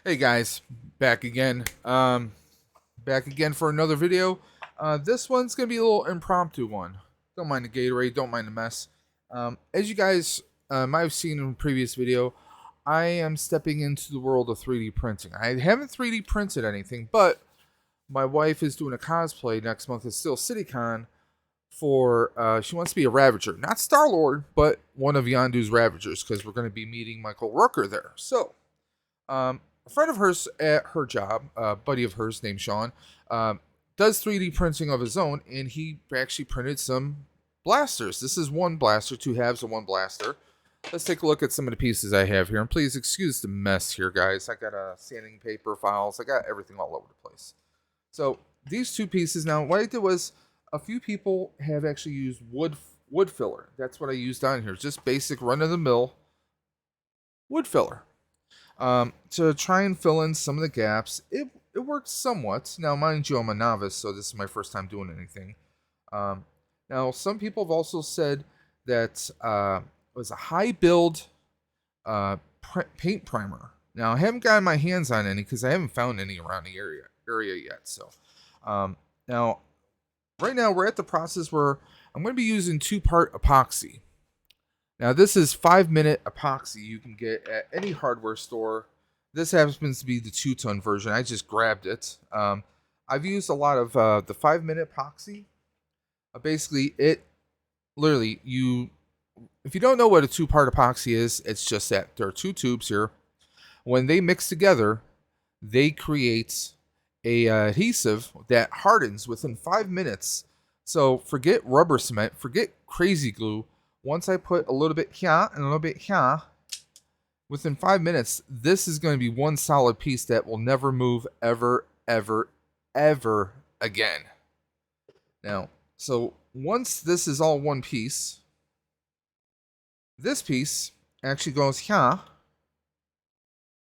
Hey guys, back again. Back again for another video. This one's gonna be a little impromptu one. Don't mind the Gatorade, don't mind the mess. As you guys might have seen in a previous video, I am stepping into the world of 3D printing. I haven't 3D printed anything, but my wife is doing a cosplay next month at Steel CityCon for she wants to be a Ravager, not Star Lord, but one of Yondu's Ravagers, because we're going to be meeting Michael Rooker there. So a friend of hers at her job, a buddy of hers named Sean, does 3D printing of his own, and he actually printed some blasters. This is one blaster, two halves of one blaster. Let's take a look at some of the pieces I have here, and please excuse the mess here, guys. I got sanding paper files. I got everything all over the place. So these two pieces. Now, what I did was a few people have actually used wood filler. That's what I used on here. Just basic run of the mill wood filler. To try and fill in some of the gaps. It worked somewhat. Now, mind you, I'm a novice, so this is my first time doing anything. Now, some people have also said that it was a high build paint primer. Now, I haven't gotten my hands on any because I haven't found any around the area yet. So, now, right now we're at the process where I'm going to be using 2-part epoxy. Now, this is 5-minute epoxy you can get at any hardware store. This happens to be the 2-ton version. I just grabbed it. I've used a lot of the 5-minute epoxy. Basically, it literally, if you don't know what a 2-part epoxy is, it's just that there are 2 tubes here. When they mix together, they create a adhesive that hardens within 5 minutes. So forget rubber cement, forget crazy glue. Once I put a little bit here and a little bit here, within 5 minutes, this is going to be one solid piece that will never move ever, ever, ever again. Now, so once this is all one piece, this piece actually goes here,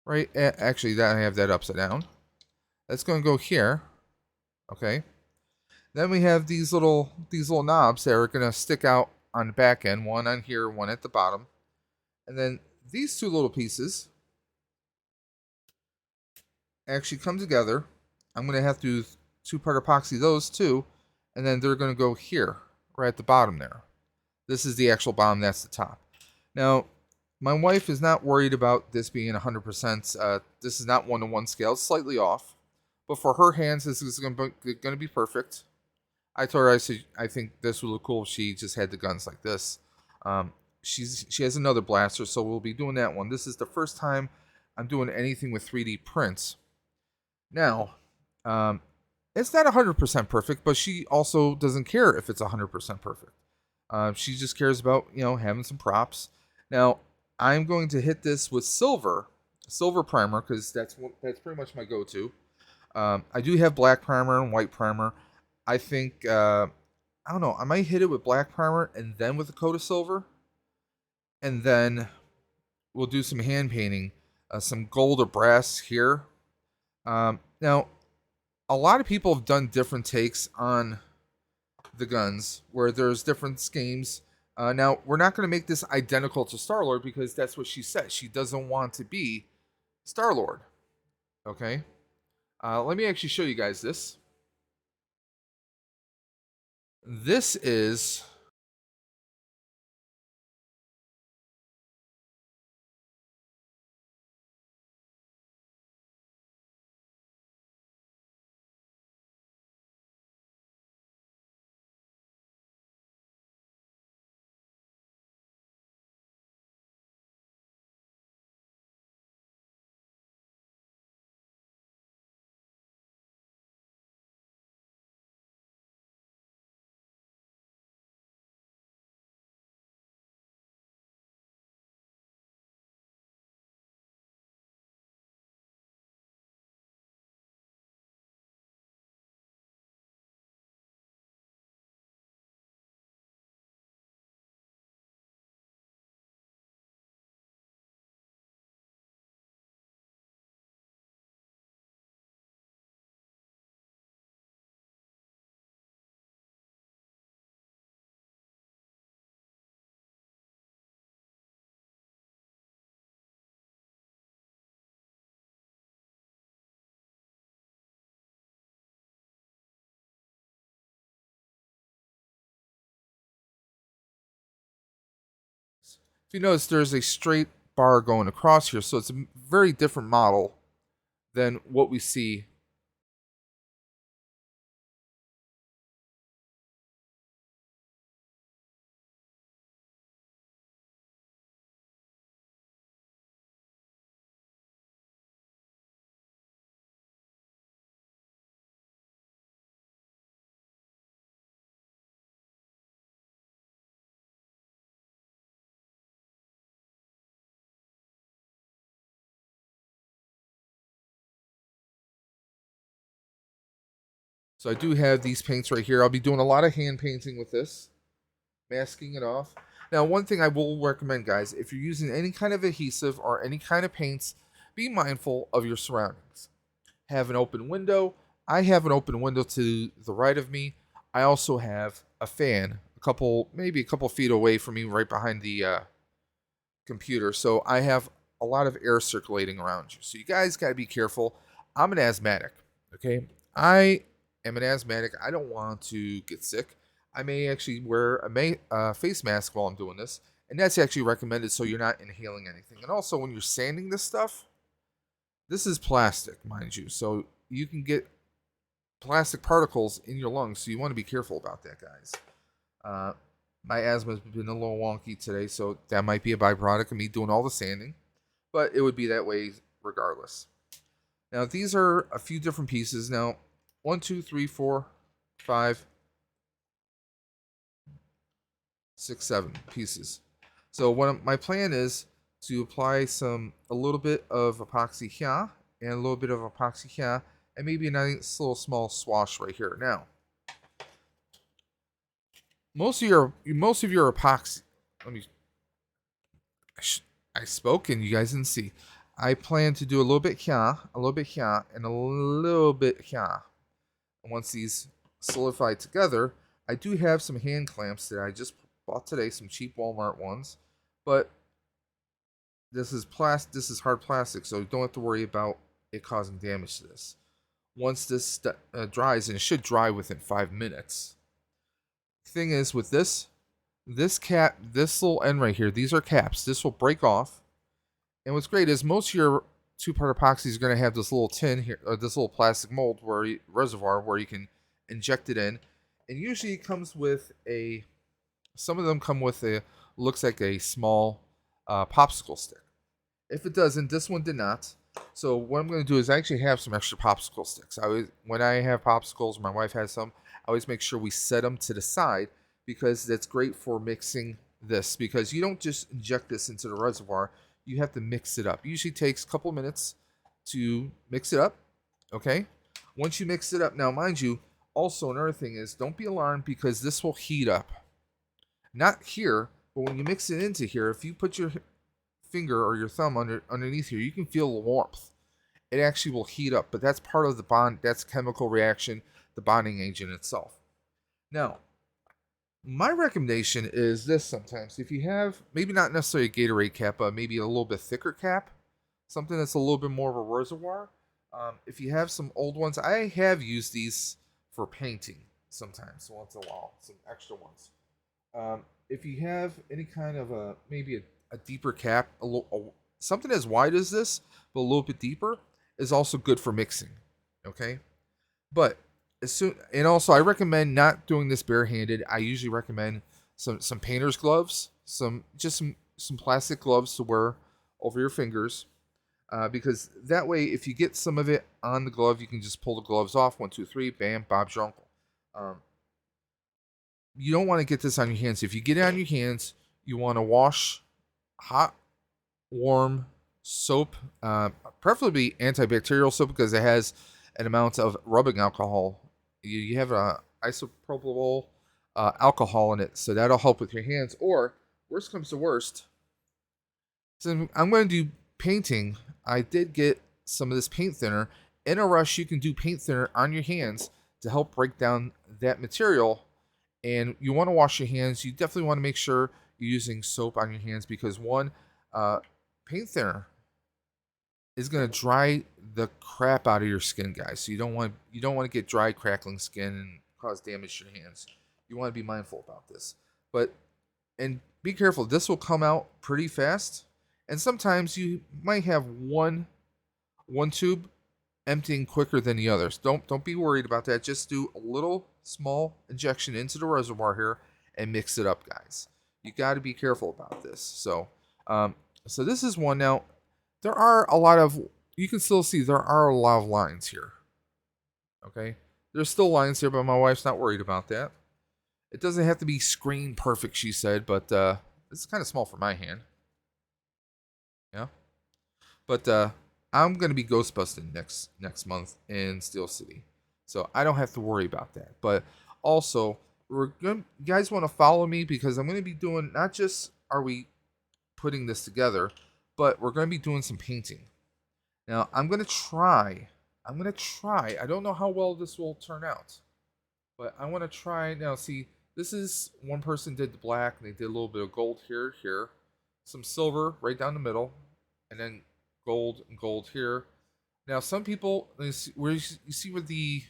right? Actually, I have that upside down. That's going to go here, okay? Then we have these little knobs that are going to stick out on the back end, one on here, one at the bottom. And then these 2 little pieces actually come together. I'm going to have to 2-part epoxy those too, and then they're going to go here, right at the bottom there. This is the actual bottom, that's the top. Now, my wife is not worried about this being 100%. This is not 1-to-1 scale, it's slightly off. But for her hands, this is going to be perfect. I told her, I think this would look cool if she just had the guns like this. She has another blaster, so we'll be doing that one. This is the first time I'm doing anything with 3D prints. Now, it's not 100% perfect, but she also doesn't care if it's 100% perfect. She just cares about, having some props. Now, I'm going to hit this with silver primer, because that's pretty much my go-to. I do have black primer and white primer. I think, I don't know, I might hit it with black primer and then with a coat of silver. And then we'll do some hand painting, some gold or brass here. Now, a lot of people have done different takes on the guns where there's different schemes. Now, we're not going to make this identical to Star-Lord because that's what she said. She doesn't want to be Star-Lord. Okay? Let me actually show you guys this. This is you notice, there's a straight bar going across here, so it's a very different model than what we see. So I do have these paints right here. I'll be doing a lot of hand painting with this, masking it off. Now, one thing I will recommend, guys, if you're using any kind of adhesive or any kind of paints, be mindful of your surroundings. Have an open window. I have an open window to the right of me. I also have a fan, maybe a couple feet away from me, right behind the computer. So I have a lot of air circulating around you. So you guys got to be careful. I'm an asthmatic, okay? I am an asthmatic. I don't want to get sick. I may actually wear a face mask while I'm doing this, and that's actually recommended so you're not inhaling anything. And also, when you're sanding this stuff, this is plastic, mind you, so you can get plastic particles in your lungs, so you want to be careful about that, guys. My asthma's been a little wonky today, so that might be a byproduct of me doing all the sanding, but it would be that way regardless. Now, these are a few different pieces. Now, 1, 2, 3, 4, 5, 6, 7 pieces. So my plan is to apply a little bit of epoxy here and a little bit of epoxy here, and maybe a nice little small swash right here. Now, most of your epoxy. I spoke and you guys didn't see. I plan to do a little bit here, a little bit here, and a little bit here. And once these solidify together, I do have some hand clamps that I just bought today, some cheap Walmart ones, but this is hard plastic, so you don't have to worry about it causing damage to this. Once this dries, and it should dry within 5 minutes. Thing is, with this cap, this little end right here, these are caps. This will break off. And what's great is most of your two-part epoxy is going to have this little tin here, or this little plastic mold reservoir where you can inject it in. And usually it comes with some of them come with looks like a small popsicle stick. If it doesn't, this one did not. So what I'm going to do is I actually have some extra popsicle sticks. When I have popsicles, my wife has some, I always make sure we set them to the side because that's great for mixing this, because you don't just inject this into the reservoir, you have to mix it up. It usually takes a couple minutes to mix it up, okay? Once you mix it up, now mind you, also another thing is don't be alarmed because this will heat up. Not here, but when you mix it into here, if you put your finger or your thumb underneath here, you can feel the warmth. It actually will heat up, but that's part of the bond, that's chemical reaction, the bonding agent itself. Now, my recommendation is this sometimes. If you have, maybe not necessarily a Gatorade cap, but maybe a little bit thicker cap, something that's a little bit more of a reservoir. If you have some old ones, I have used these for painting sometimes, once in a while, some extra ones. If you have any kind of maybe a deeper cap, something as wide as this, but a little bit deeper, is also good for mixing. Okay, but and also I recommend not doing this barehanded. I usually recommend some painter's gloves, some plastic gloves to wear over your fingers, because that way if you get some of it on the glove, you can just pull the gloves off. 1, 2, 3, bam, Bob's your uncle. You don't want to get this on your hands. If you get it on your hands, you want to wash hot, warm soap, preferably antibacterial soap because it has an amount of rubbing alcohol. You have a isopropyl alcohol in it, so that'll help with your hands. Or worst comes to worst, so I'm going to do painting. I did get some of this paint thinner. In a rush, you can do paint thinner on your hands to help break down that material. And you want to wash your hands. You definitely want to make sure you're using soap on your hands because paint thinner is going to dry the crap out of your skin, guys. So you don't want to get dry, crackling skin and cause damage to your hands. You want to be mindful about this. But And be careful, this will come out pretty fast. And sometimes you might have one tube emptying quicker than the others. Don't be worried about that. Just do a little small injection into the reservoir here and mix it up, guys. You got to be careful about this. So this is one. Now there are a lot of, you can still see there are a lot of lines here. Okay, there's still lines here, but my wife's not worried about that. It doesn't have to be screen perfect, she said, but it's kind of small for my hand. Yeah. But I'm gonna be ghost busting next month in Steel City, so I don't have to worry about that. But also, you guys want to follow me because I'm gonna be doing, not just are we putting this together, but we're gonna be doing some painting. Now I'm gonna try. I don't know how well this will turn out, but I want to try. Now see, this is, one person did the black and they did a little bit of gold here, some silver right down the middle, and then gold and gold here. Now some people, where you see where the,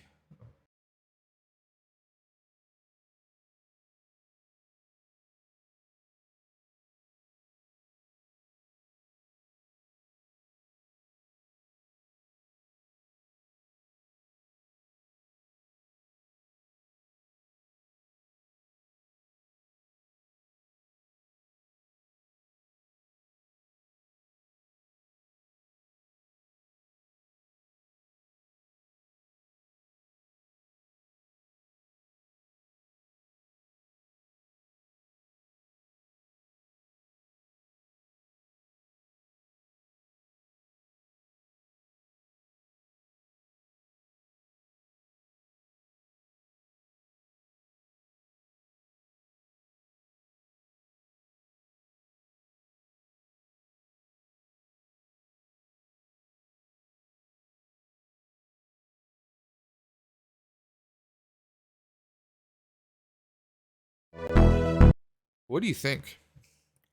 what do you think?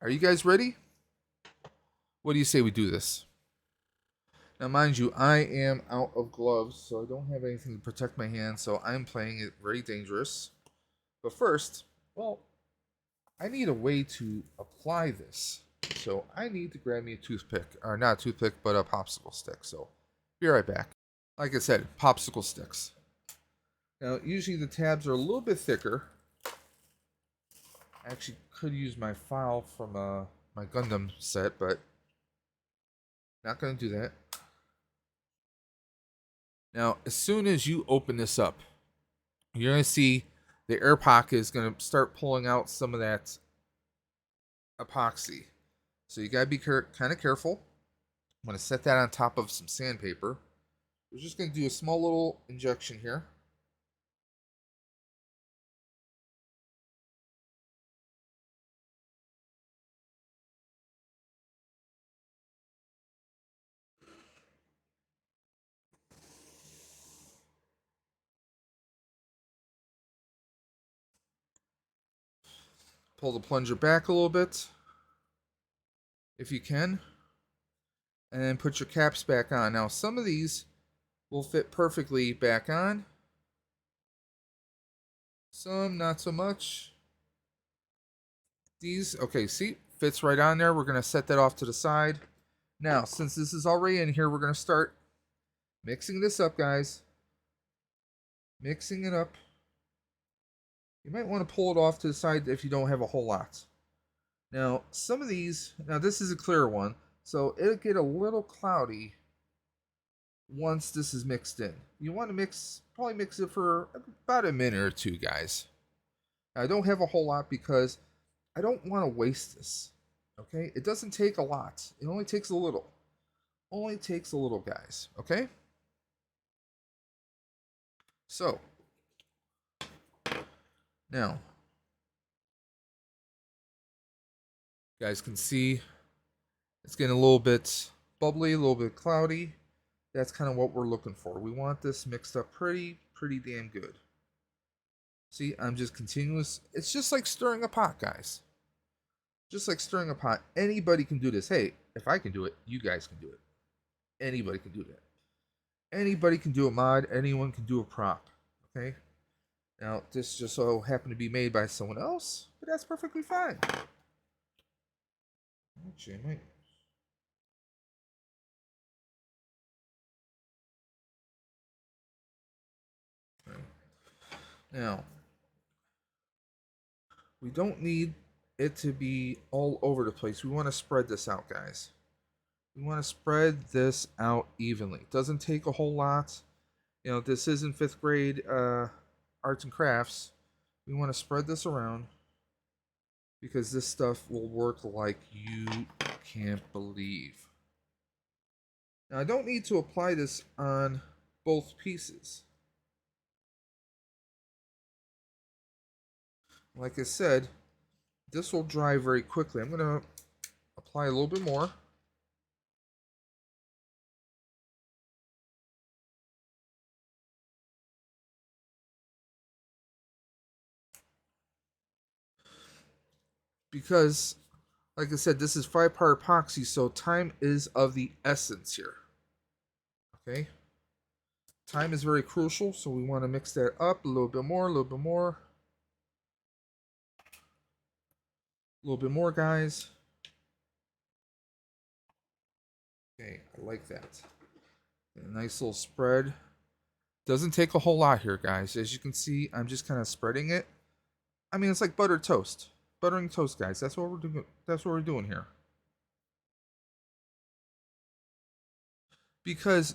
Are you guys ready? What do you say we do this? Now, mind you, I am out of gloves, so I don't have anything to protect my hands, so I'm playing it very dangerous. But first, well, I need a way to apply this. So I need to grab me a toothpick, or not a toothpick, but a popsicle stick. So be right back. Like I said, popsicle sticks. Now, usually the tabs are a little bit thicker. I actually could use my file from my Gundam set, but not going to do that. Now, as soon as you open this up, you're going to see the air pocket is going to start pulling out some of that epoxy. So you got to be kind of careful. I'm going to set that on top of some sandpaper. We're just going to do a small little injection here. Pull the plunger back a little bit, if you can. And then put your caps back on. Now, some of these will fit perfectly back on. Some, not so much. These, okay, see, fits right on there. We're going to set that off to the side. Now, since this is already in here, we're going to start mixing this up, guys. Mixing it up. You might want to pull it off to the side if you don't have a whole lot. Now, some of these, now this is a clear one, so it'll get a little cloudy once this is mixed in. You want to probably mix it for about a minute or two, guys. I don't have a whole lot because I don't want to waste this. Okay? It doesn't take a lot. It only takes a little. Only takes a little, guys. Okay? So, now, you guys can see it's getting a little bit bubbly, a little bit cloudy. That's kind of what we're looking for. We want this mixed up pretty damn good. See, I'm just continuous. It's just like stirring a pot, guys. Just like stirring a pot. Anybody can do this. Hey, if I can do it, you guys can do it. Anybody can do that. Anybody can do a mod. Anyone can do a prop. Okay? Now, this just so happened to be made by someone else. but that's perfectly fine. Actually, I might. Now, we don't need it to be all over the place. We want to spread this out, guys. We want to spread this out evenly. It doesn't take a whole lot. You know, this isn't 5th grade arts and crafts. We want to spread this around because this stuff will work like you can't believe. Now, I don't need to apply this on both pieces. Like I said, this will dry very quickly. I'm going to apply a little bit more. Because, like I said, this is 5-part epoxy, so time is of the essence here. Okay? Time is very crucial, so we want to mix that up a little bit more, a little bit more. A little bit more, guys. Okay, I like that. A nice little spread. Doesn't take a whole lot here, guys. As you can see, I'm just kind of spreading it. I mean, it's like buttered toast. Buttering toast, guys. That's what we're doing. That's what we're doing here. Because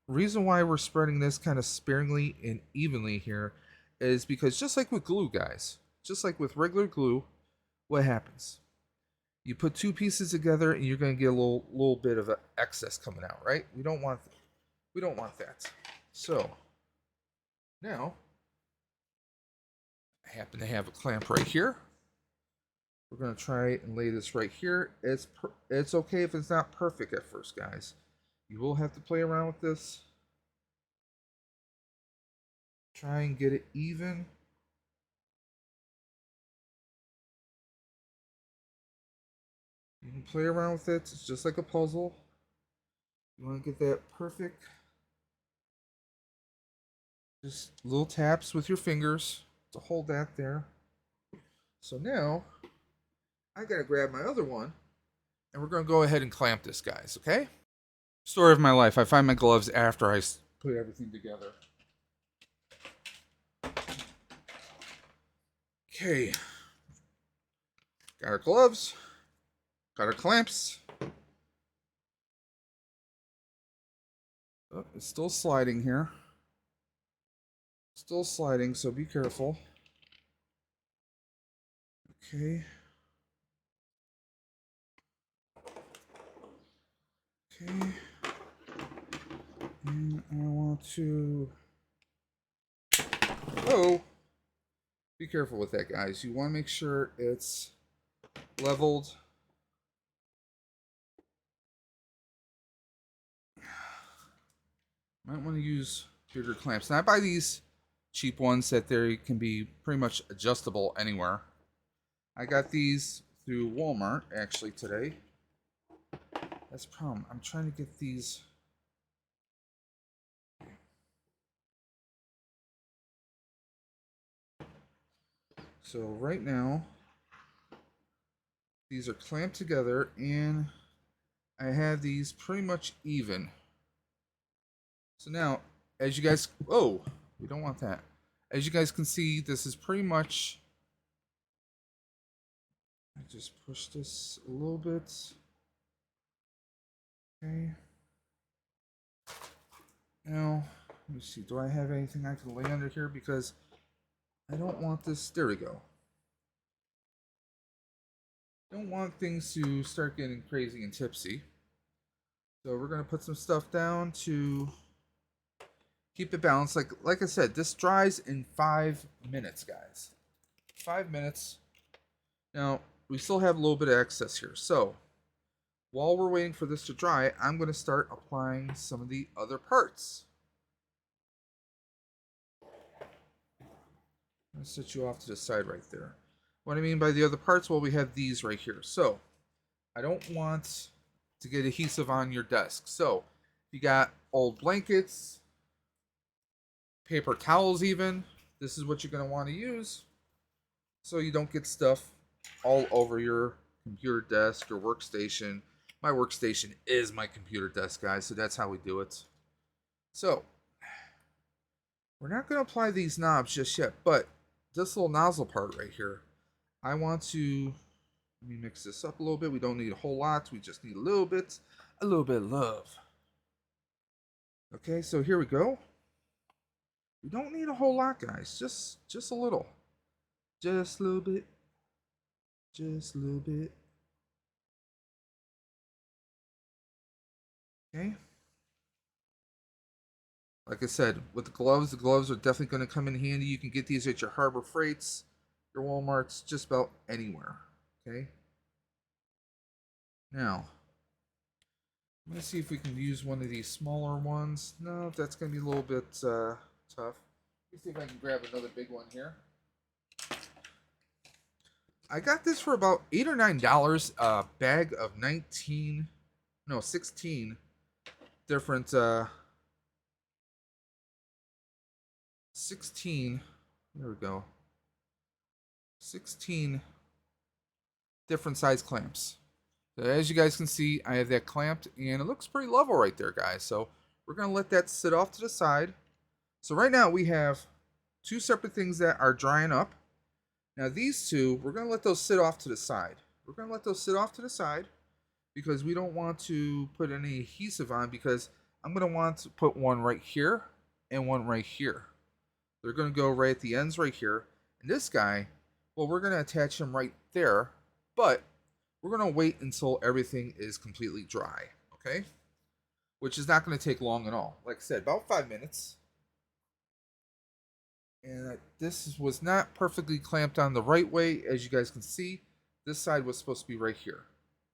reason why we're spreading this kind of sparingly and evenly here is because just like with glue, guys, just like with regular glue, what happens? You put two pieces together and you're going to get a little bit of excess coming out, right? We don't want that. So now I happen to have a clamp right here. We're going to try and lay this right here. It's okay if it's not perfect at first, guys. You will have to play around with this. Try and get it even. You can play around with it. It's just like a puzzle. You want to get that perfect. Just little taps with your fingers to hold that there. So now, I gotta grab my other one, and we're gonna go ahead and clamp this, guys, okay? Story of my life. I find my gloves after I put everything together. Okay. Got our gloves. Got our clamps. Oh, it's still sliding here. Still sliding, so be careful. Okay. Okay. And I want to... Oh! Be careful with that, guys. You want to make sure it's leveled. Might want to use bigger clamps. Now I buy these cheap ones that they can be pretty much adjustable anywhere. I got these through Walmart actually today. That's the problem. I'm trying to get these. So right now, these are clamped together and I have these pretty much even. So now, as you guys, oh, we don't want that. As you guys can see, this is pretty much, I just push this a little bit. Okay. Now, let me see, do I have anything I can lay under here? Because I don't want this, there we go. Don't want things to start getting crazy and tipsy. So we're gonna put some stuff down to keep it balanced. Like I said, this dries in 5 minutes, guys. 5 minutes. Now, we still have a little bit of excess here. So, while we're waiting for this to dry, I'm going to start applying some of the other parts. I'm going to set you off to the side right there. What I mean by the other parts, well, we have these right here. So, I don't want to get adhesive on your desk. So, if you got old blankets, paper towels even, this is what you're going to want to use. so you don't get stuff all over your computer desk or workstation. My workstation is my computer desk, guys, so that's how we do it. So, we're not going to apply these knobs just yet, but this little nozzle part right here, I want to, let me mix this up a little bit. We don't need a whole lot. We just need a little bit of love. Okay, so here we go. We don't need a whole lot, guys. Just a little. Just a little bit. Just a little bit. Okay. Like I said, with the gloves are definitely going to come in handy. You can get these at your Harbor Freights, your Walmarts, just about anywhere. Okay. Now, let me see if we can use one of these smaller ones. No, that's going to be a little bit tough. Let me see if I can grab another big one here. I got this for about $8 or $9. A bag of 16 different 16, there we go, 16 different size clamps. So as you guys can see, I have that clamped, and it looks pretty level right there, guys. So we're going to let that sit off to the side. So right now we have two separate things that are drying up. Now these two, we're going to let those sit off to the side. We're going to let those sit off to the side because we don't want to put any adhesive on, because I'm going to want to put one right here and one right here. They're going to go right at the ends right here. And this guy, well, we're going to attach him right there, but we're going to wait until everything is completely dry, okay? Which is not going to take long at all. Like I said, about 5 minutes. And this was not perfectly clamped on the right way. As you guys can see, this side was supposed to be right here.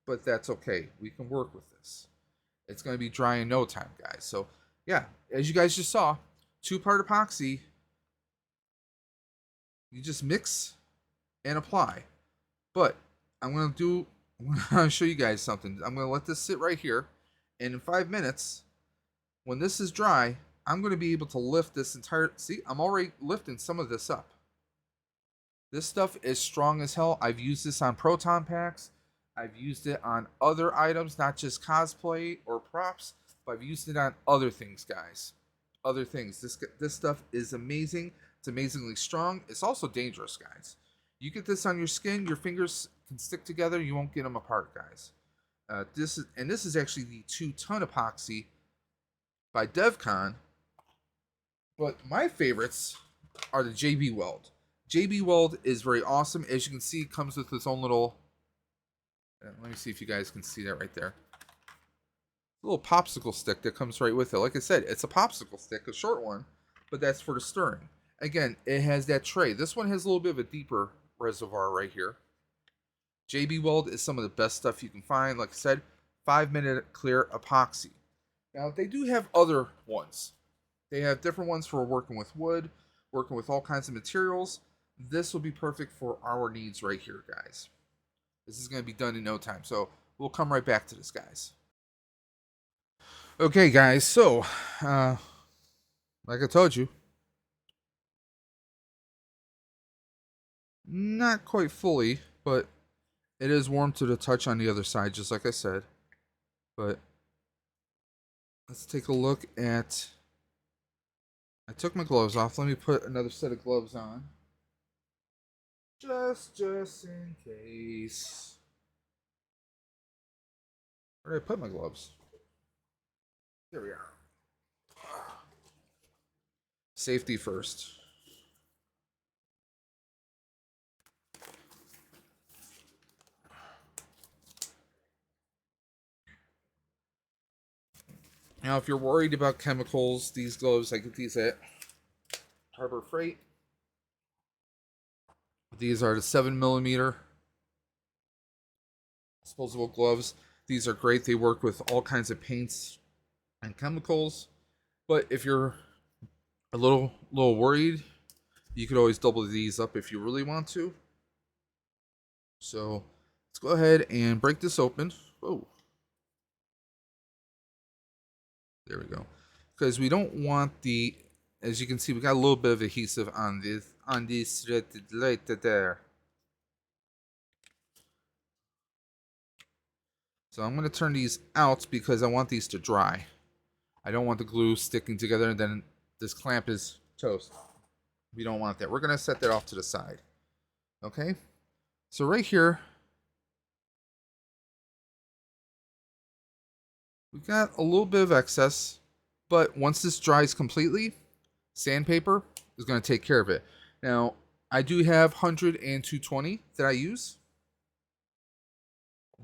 But that's okay. We can work with this. It's going to be dry in no time, guys. So, yeah, as you guys just saw, 2-part epoxy. You just mix and apply. But I'm going to show you guys something. I'm going to let this sit right here. And in 5 minutes, when this is dry, I'm going to be able to lift this entire... See, I'm already lifting some of this up. This stuff is strong as hell. I've used this on proton packs. I've used it on other items, not just cosplay or props, but I've used it on other things, guys. Other things. This stuff is amazing. It's amazingly strong. It's also dangerous, guys. You get this on your skin, your fingers can stick together. You won't get them apart, guys. This is actually the 2-ton epoxy by DevCon. But my favorites are the JB Weld. JB Weld is very awesome. As you can see, it comes with its own little... let me see if you guys can see that right there. A little popsicle stick that comes right with it. Like I said, it's a popsicle stick, a short one, but that's for the stirring. Again, it has that tray. This one has a little bit of a deeper reservoir right here. JB Weld is some of the best stuff you can find. Like I said, 5-minute clear epoxy. Now, they do have other ones. They have different ones for working with wood, working with all kinds of materials. This will be perfect for our needs right here, guys. This is going to be done in no time. So we'll come right back to this, guys. Okay, guys. So, like I told you, not quite fully, but it is warm to the touch on the other side, just like I said. But let's take a look at... I took my gloves off. Let me put another set of gloves on. Just in case. Where did I put my gloves? Here we are. Safety first. Now, if you're worried about chemicals, these gloves, I get these at Harbor Freight. These are the 7mm disposable gloves. These are great. They work with all kinds of paints and chemicals. But if you're a little worried, you could always double these up if you really want to. So let's go ahead and break this open. Oh. There we go. Because we don't want as you can see, we got a little bit of adhesive on this right there. So I'm going to turn these out because I want these to dry. I don't want the glue sticking together and then this clamp is toast. We don't want that. We're going to set that off to the side. Okay? So right here, we got a little bit of excess, but once this dries completely, sandpaper is going to take care of it. Now, I do have 100 and 220 that I use.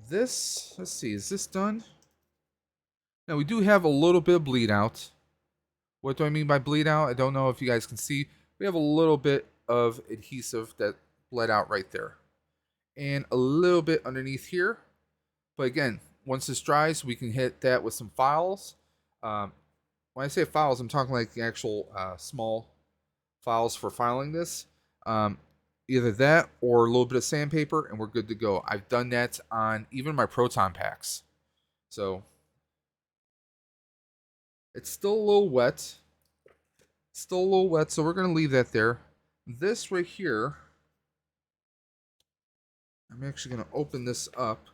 This, let's see, is this done? Now, we do have a little bit of bleed out. What do I mean by bleed out? I don't know if you guys can see. We have a little bit of adhesive that bled out right there. And a little bit underneath here. But again, once this dries, we can hit that with some files. When I say files, I'm talking like the actual small files for filing this. Either that or a little bit of sandpaper, and we're good to go. I've done that on even my Proton packs. So it's still a little wet. Still a little wet, so we're going to leave that there. This right here, I'm actually going to open this up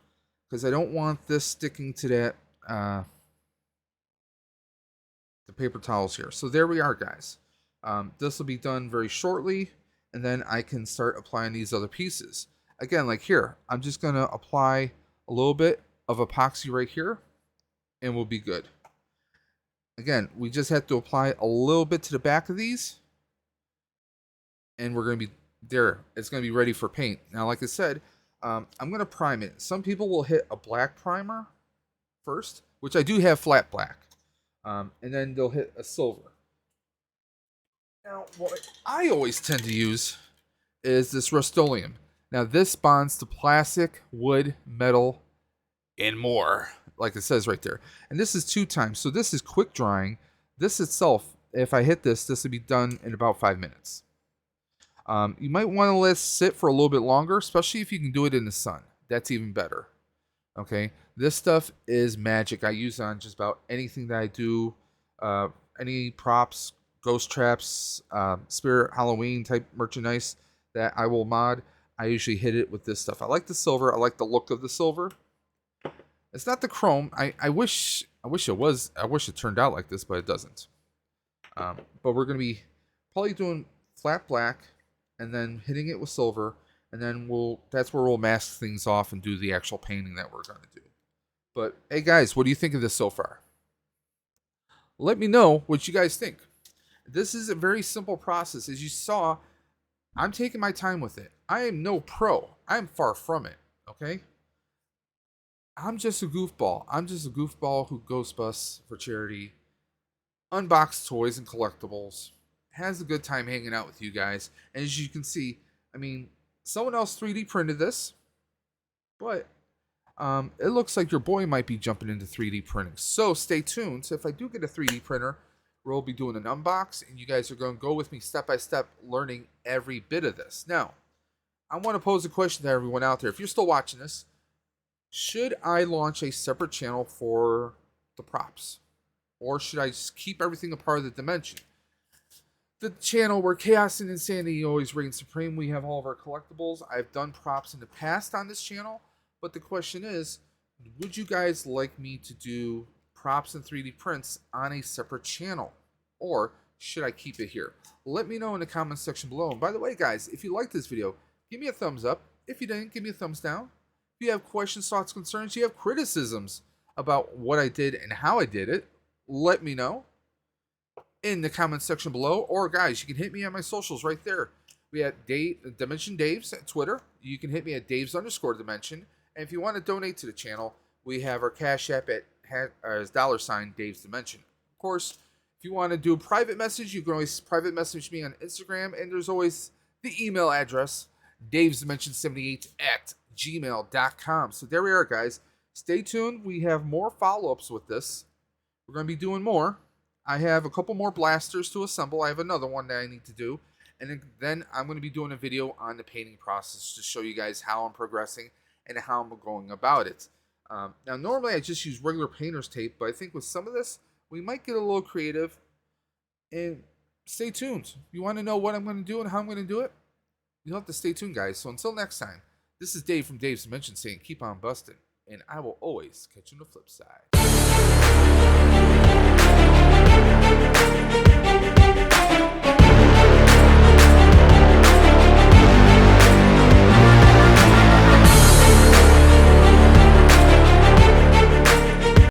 because I don't want this sticking to that the paper towels here. So there we are, guys. This will be done very shortly, and then I can start applying these other pieces. Again, like here, I'm just going to apply a little bit of epoxy right here, and we'll be good. Again, we just have to apply a little bit to the back of these, and we're going to be there. It's going to be ready for paint. Now, like I said, I'm going to prime it. Some people will hit a black primer first, which I do have flat black, and then they'll hit a silver. Now, what I always tend to use is this Rust-Oleum. Now, this bonds to plastic, wood, metal, and more, like it says right there. And this is 2 times, so this is quick drying. This itself, if I hit this, this will be done in about 5 minutes. You might want to let it sit for a little bit longer, especially if you can do it in the sun. That's even better. Okay, this stuff is magic. I use it on just about anything that I do. Any props, ghost traps, spirit Halloween type merchandise that I will mod, I usually hit it with this stuff. I like the silver. I like the look of the silver. It's not the chrome. I wish it was. I wish it turned out like this, but it doesn't. But we're gonna be probably doing flat black and then hitting it with silver, and then that's where we'll mask things off and do the actual painting that we're gonna do. But hey guys, what do you think of this so far? Let me know what you guys think. This is a very simple process. As you saw, I'm taking my time with it. I am no pro. I'm far from it. Okay? I'm just a goofball. I'm just a goofball who ghost busts for charity, unboxes toys and collectibles, has a good time hanging out with you guys. And as you can see, I mean, someone else 3D printed this, but it looks like your boy might be jumping into 3D printing. So stay tuned. So if I do get a 3D printer, we'll be doing an unbox, and you guys are going to go with me step by step, learning every bit of this. Now, I want to pose a question to everyone out there. If you're still watching this, should I launch a separate channel for the props? Or should I just keep everything a part of the dimension? The channel where chaos and insanity always reign supreme. We have all of our collectibles. I've done props in the past on this channel, but the question is, would you guys like me to do props and 3D prints on a separate channel? Or should I keep it here? Let me know in the comments section below. And by the way, guys, if you liked this video, give me a thumbs up. If you didn't, give me a thumbs down. If you have questions, thoughts, concerns, you have criticisms about what I did and how I did it, let me know in the comments section below. Or guys, you can hit me on my socials right there. We have Dimension Daves at Twitter. You can hit me at Daves_Dimension. And if you want to donate to the channel, we have our Cash App at $Daves Dimension. Of course, if you want to do a private message, you can always private message me on Instagram. And there's always the email address, davesdimension78@gmail.com. So there we are, guys. Stay tuned. We have more follow-ups with this. We're going to be doing more. I have a couple more blasters to assemble. I have another one that I need to do. And then I'm going to be doing a video on the painting process to show you guys how I'm progressing and how I'm going about it. Now, normally I just use regular painter's tape, but I think with some of this, we might get a little creative. And stay tuned. If you want to know what I'm going to do and how I'm going to do it, you'll have to stay tuned, guys. So until next time, this is Dave from Dave's Dimension saying keep on busting. and I will always catch you on the flip side.